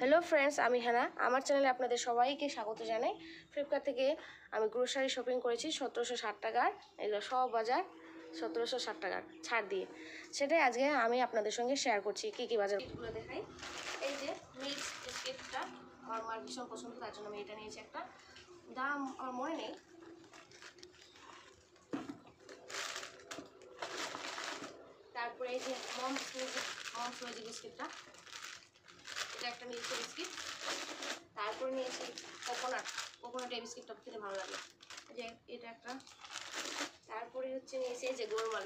Hello friends, আমি হেনা। আমার চ্যানেলে আপনাদের সবাইকে স্বাগত জানাই। ফ্লিপকার্ট থেকে আমি গ্রোসারি শপিং করেছি 1760 টাকার। এগুলো সব বাজার 1760 টাকার ছাড় দিয়ে, সেটাই আজকে আমি আপনাদের সঙ্গে শেয়ার করছি। কী কী বাজারগুলো দেখাই। এই যে মিক্স বিস্কিটটা আমার মার ভীষণ পছন্দ, তার জন্য আমি এটা নিয়েছি। একটা দাম আমার মনে নেই। তারপরে এই যে মমস রয়েছে বিস্কিটটা, এটা একটা নিয়েছি বিস্কিট। তারপরে নিয়েছি কোকোনাট এই বিস্কিটটা খেতে ভালো লাগে, যে এটা একটা। তারপরে হচ্ছে নিয়েছি এই যে গোলমাল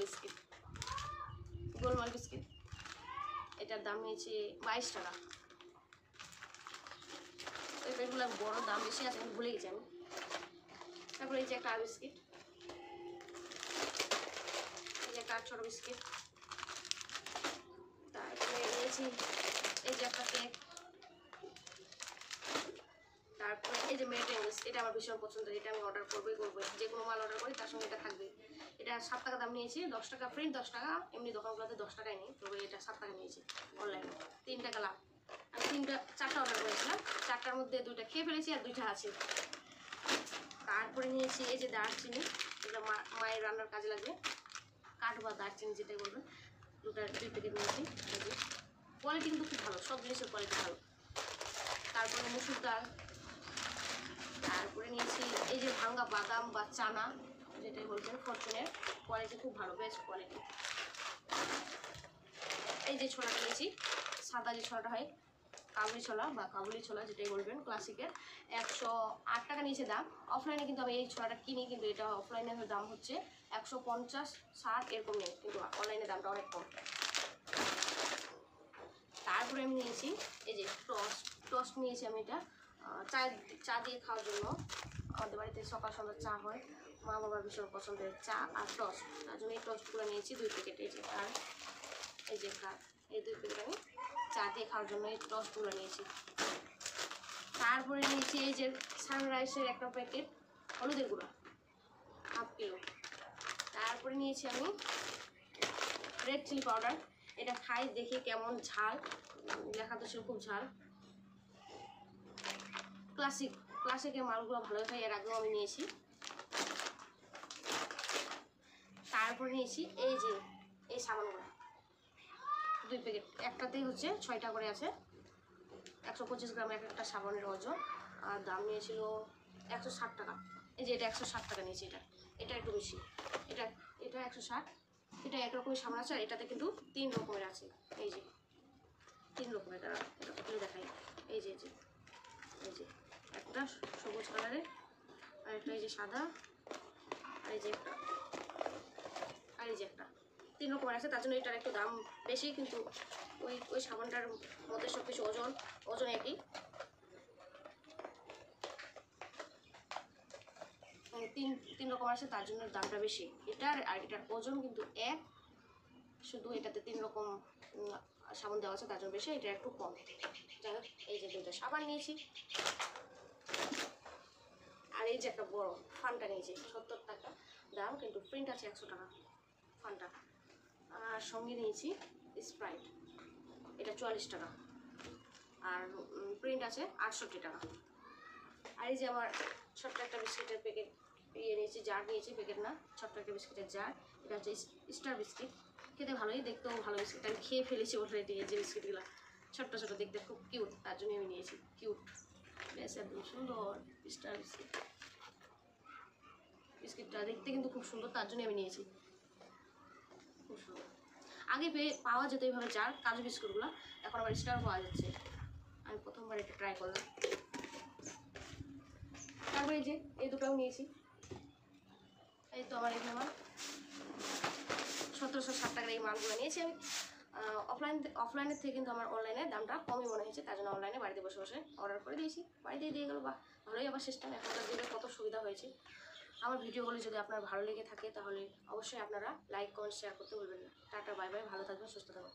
বিস্কিট, এটার দাম নিয়েছি 22 টাকা। এগুলো বড় দাম বেশি আছে, আমি ভুলে গেছি আমি। তারপরে এই যে একটা বিস্কিট, এই যে একটা ছোটো বিস্কিট। তারপরে নিয়েছি এই যে একটা কেক। তারপরে এই যে মেটেঙ্গস, এটা আমার ভীষণ পছন্দের, এটা আমি অর্ডার করবোই। যে কোনো মাল অর্ডার করি তার সঙ্গে এটা থাকবে। এটা 7 টাকা দাম নিয়েছি, 10 টাকা প্রিন্ট, 10 টাকা এমনি দোকানগুলোতে 10 টাকায় নেই, তবে এটা 7 টাকা নিয়েছি অনলাইনে। 3 টাকা লাভ। আমি 4টা অর্ডার করেছিলাম, 4টার মধ্যে 2টা খেয়ে ফেলেছি আর 2টা আছে। তারপরে নিয়েছি এই যে দারচিনি, এটা মায়ের রান্নার কাজে লাগবে, কাঠ বা দারচিনি যেটাই বলবেন। 2 প্যাকেট নিয়েছি। কোয়ালিটি কিন্তু খুব ভালো, সব জিনিসের কোয়ালিটি ভালো। তারপরে মুসুর ডাল। তারপরে নিয়েছি এই যে ভাঙ্গা বাদাম বা চানা যেটাই বলছেন, ফরচুনের, কোয়ালিটি খুব ভালো, বেস্ট কোয়ালিটি। এই যে ছোলাটা নিয়েছি, সাদা যে ছোলাটা হয়, কাবুলি ছোলা যেটাই বলবেন, ক্লাসিকের। 108 টাকা নিয়েছে দাম। অফলাইনে কিন্তু আমি এই ছোলাটা কিনি, কিন্তু এটা অফলাইনে দাম হচ্ছে 150-60 এরকম নেই, কিন্তু অনলাইনে দামটা অনেক কম। তারপরে আমি নিয়েছি এই যে টোস্ট নিয়েছি আমি। এটা চা দিয়ে খাওয়ার জন্য, আমাদের বাড়িতে সকাল সন্ধ্যা চা হয়, মা বাবার ভীষণ পছন্দের চা আর টোস্ট, তার জন্য এই টোস্টগুলো নিয়েছি 2 প্যাকেট। এই যে আর এই যে এই 2 প্যাকেট আমি চা দিয়ে খাওয়ার জন্য এই টোস্টগুলো নিয়েছি। তারপরে নিয়েছি এই যে সানরাইসের একটা প্যাকেট হলুদের গুঁড়া, 1/2 কিলো। তারপরে নিয়েছি আমি রেড চিলি পাউডার, এটা খাই দেখি কেমন ঝাল, লেখা তো সে খুব ঝাল। ক্লাসিকের মালগুলো ভালো খাই, এর আগেও আমি নিয়েছি। তারপরে নিয়েছি এই যে এই সাবানগুলো 2 প্যাকেট, একটাতেই হচ্ছে 6টা করে আছে, 125 গ্রাম একটা সাবানের ওজন। আর দাম নিয়েছিল 160 টাকা। এই যে এটা 160 টাকা নিয়েছি। এটা একটু বেশি, এটা 160। এটা একরকমই সাবান আছে, আর এটাতে কিন্তু 3 রকমের আছে। এই যে 3 রকমের, তারা এটা খুলে দেখাই। এই যে একটা সবুজ কালারের, আর একটা এই যে সাদা, আর এই যে একটা 3 রকমের আছে, তার জন্য এটার একটু দাম বেশি, কিন্তু ওই সাবানটার মধ্যে সব কিছু ওজন একই। 3 রকম আছে, তার জন্য দামটা বেশি। এটার ওজন কিন্তু এক, শুধু এটাতে 3 রকম সাবান দেওয়া আছে, তার জন্য বেশি, এটা একটু কম। যাই হোক, এই যে 2টা সাবান নিয়েছি। আর এই যে একটা বড় ফান্টা নিয়েছি, 70 টাকা দাম, কিন্তু প্রিন্ট আছে 100 টাকা ফান্টা। আর সঙ্গে নিয়েছি স্প্রাইট, এটা 44 টাকা, আর প্রিন্ট আছে 68 টাকা। আর এই যে আমার ছোট্ট একটা বিস্কিটের প্যাকেট নিয়েছি, জার নিয়েছি, প্যাকেট না, ছোট্ট একটা বিস্কিটের জার। এটা হচ্ছে স্টার বিস্কিট, খেতে ভালোই, দেখতেও ভালো বিস্কিট। আমি খেয়ে ফেলেছি অলরেডি। এই যে বিস্কিটগুলো ছোট্ট দেখতে খুব কিউট, তার জন্য আমি নিয়েছি। কিউট, বেশ একদম সুন্দর স্টার বিস্কিটটা দেখতে কিন্তু খুব সুন্দর, তার জন্য আমি নিয়েছি। খুব সুন্দর, আগে পাওয়া যেত এইভাবে জার কাজু বিস্কুটগুলো, এখন আবার স্টার পাওয়া যাচ্ছে। আমি প্রথমবার এটা ট্রাই করলাম। তারপরে এই যে এই 2টাও নিয়েছি। এই তো আমার এখানে 1760 টাকার এই মালগুলো নিয়েছি আমি। অফলাইনের থেকে কিন্তু আমার অনলাইনে দামটা কমই মনে হয়েছে, তার জন্য অনলাইনে বাড়িতে বসে অর্ডার করে দিয়েছি, বাড়িতেই দিয়ে গেলো। বা ভালোই আবার সিস্টেম, এখনকার দিনে কত সুবিধা হয়েছে। আমার ভিডিওগুলো যদি আপনার ভালো লেগে থাকে, তাহলে অবশ্যই আপনারা লাইক, কমেন্ট, শেয়ার করতে ভুলবেন না। টাটা, বাই বাই, ভালো থাকবেন, সুস্থ থাকবেন।